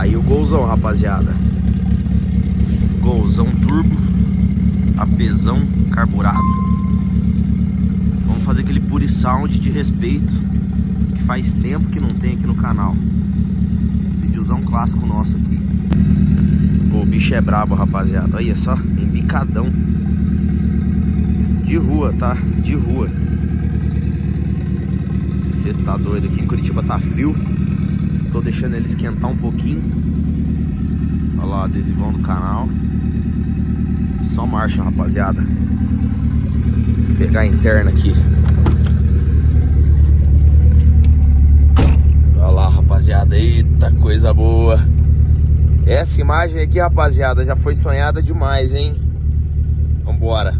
Aí o Golzão, rapaziada. Golzão turbo, apesão carburado. Vamos fazer aquele pure sound de respeito que faz tempo que não tem aqui no canal. Videozão clássico nosso aqui. Pô, o bicho é brabo, rapaziada. Olha só, embicadão. De rua, tá? De rua. Você tá doido, aqui em Curitiba tá frio. Tô deixando ele esquentar um pouquinho. Olha lá, adesivão do canal. Só marcha, rapaziada. Vou pegar a interna aqui. Olha lá, rapaziada. Eita, coisa boa. Essa imagem aqui, rapaziada, já foi sonhada demais, hein? Vambora.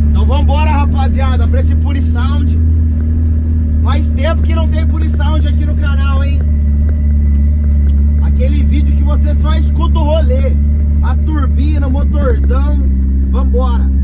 Então vambora, rapaziada, pra esse Pure Sound. Faz tempo que não tem Pure Sound aqui no canal, hein? Aquele vídeo que você só escuta o rolê, a turbina, o motorzão. Vambora.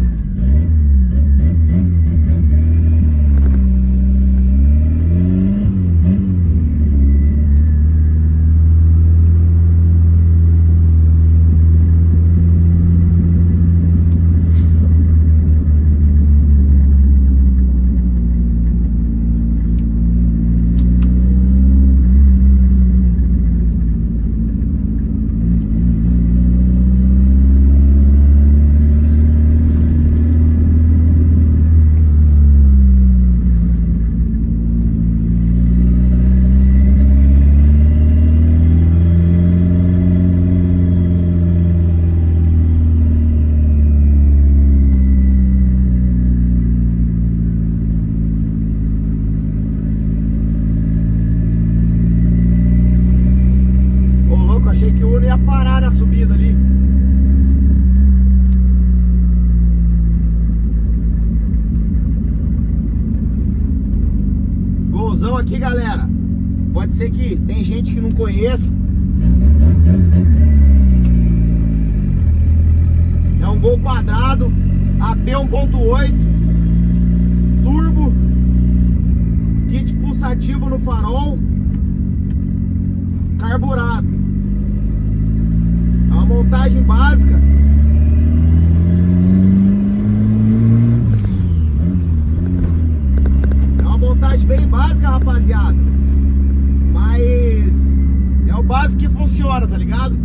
Achei que o Uno ia parar na subida ali. Golzão aqui, galera. Pode ser que tem gente que não conheça. É um Gol quadrado AP 1.8 turbo, kit pulsativo no farol, carburado. Uma montagem básica. É uma montagem bem básica, rapaziada. Mas é o básico que funciona, tá ligado?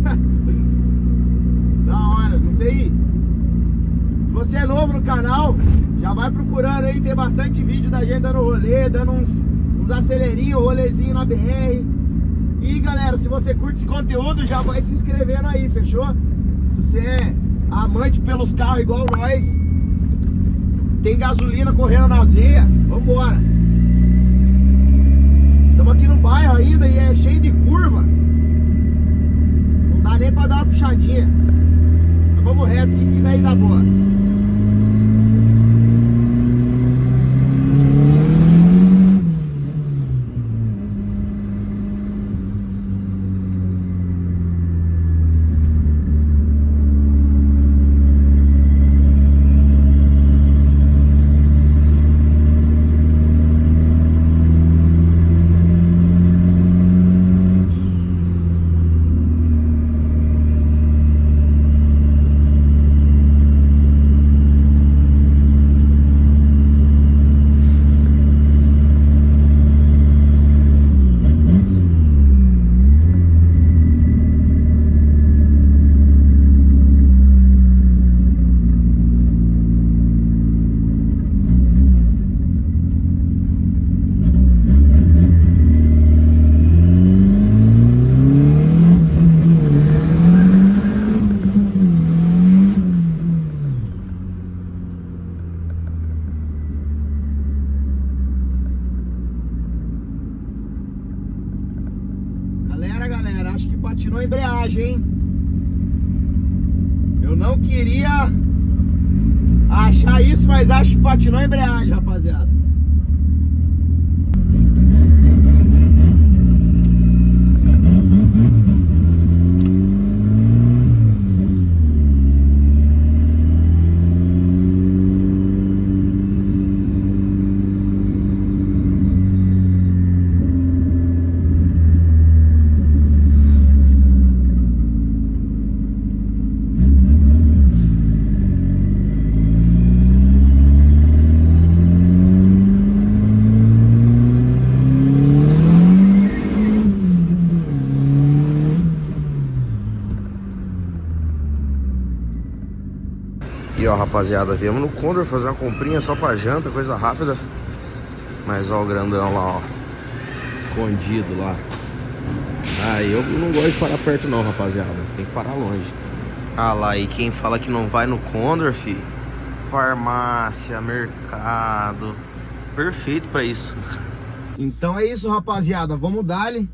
Da hora, não sei. Se você é novo no canal, já vai procurando aí. Tem bastante vídeo da gente dando rolê, dando uns acelerinhos, rolezinho na BR. E galera, se você curte esse conteúdo, já vai se inscrevendo aí, fechou? Se você é amante pelos carros igual nós, tem gasolina correndo nas veias, vambora. Estamos aqui no bairro ainda e é cheio de curva. Não dá nem pra dar uma puxadinha. Mas vamos reto, que daí dá boa. Galera, acho que patinou a embreagem, hein? Eu não queria achar isso, mas acho que patinou a embreagem, rapaziada. E ó, rapaziada, viemos no Condor fazer uma comprinha só pra janta, coisa rápida. Mas ó o grandão lá, ó, escondido lá. Ah, eu não gosto de parar perto não, rapaziada. Tem que parar longe. Ah lá, e quem fala que não vai no Condor, fi? Farmácia, mercado. Perfeito pra isso. Então é isso, rapaziada. Vamos dar-lhe.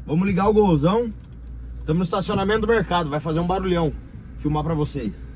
Vamos ligar o golzão. Estamos no estacionamento do mercado. Vai fazer um barulhão. Filmar pra vocês.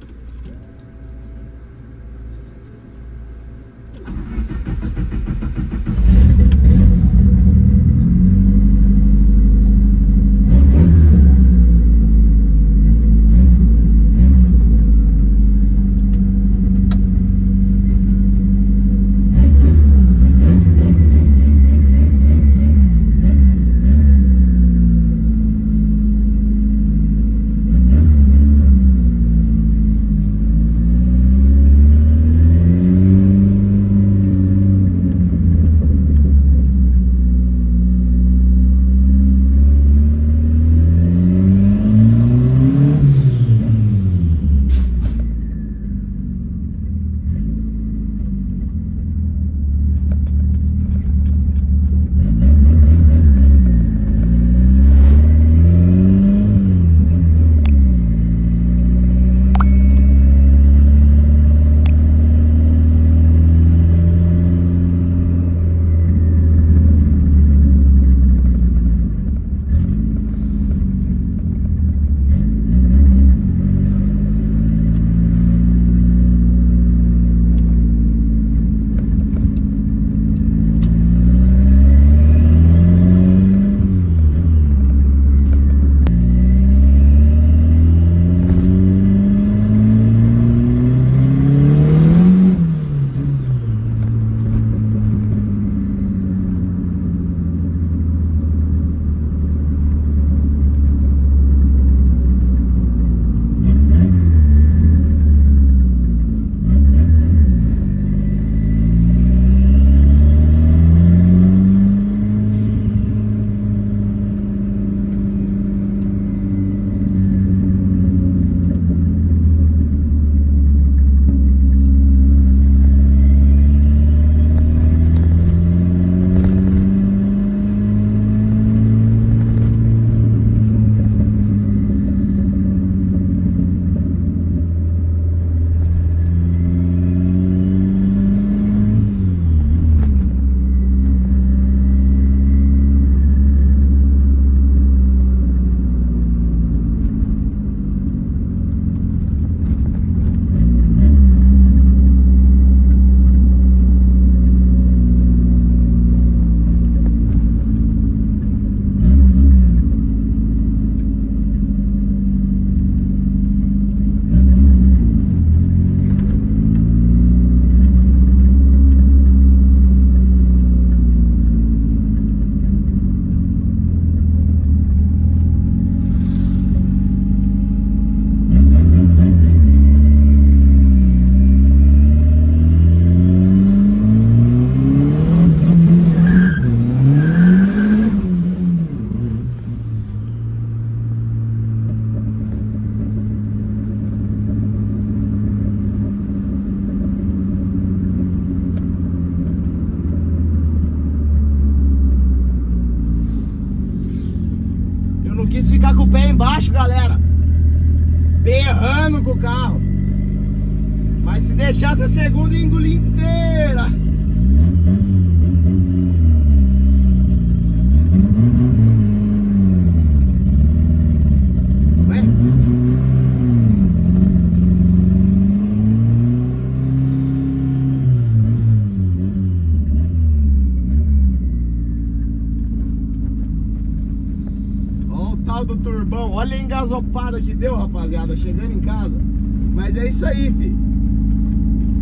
Quis ficar com o pé embaixo, galera, berrando com o carro. Mas se deixasse a segunda, ia engolir inteira. Ué? Tal do turbão, olha a engasopada que deu, rapaziada, chegando em casa. Mas é isso aí, fi.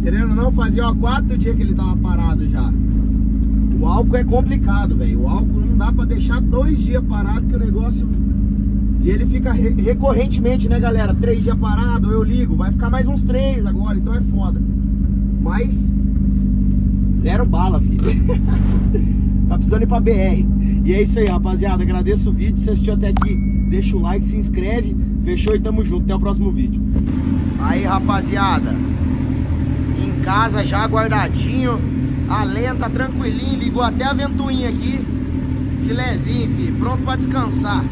Querendo ou não, fazia 4 dias que ele tava parado já. O álcool é complicado, velho. O álcool não dá pra deixar 2 dias parado, que o negócio... E ele fica recorrentemente, né, galera? 3 dias parado, eu ligo. Vai ficar mais uns 3 agora, então é foda. Mas... 0 bala, filho. Tá precisando ir pra BR. E é isso aí, rapaziada. Agradeço o vídeo. Se assistiu até aqui, deixa o like, se inscreve. Fechou e tamo junto. Até o próximo vídeo. Aí, rapaziada, casa já guardadinho. A lenha tá tranquilinho, ligou até a ventoinha aqui. Filezinho, filho, pronto pra descansar.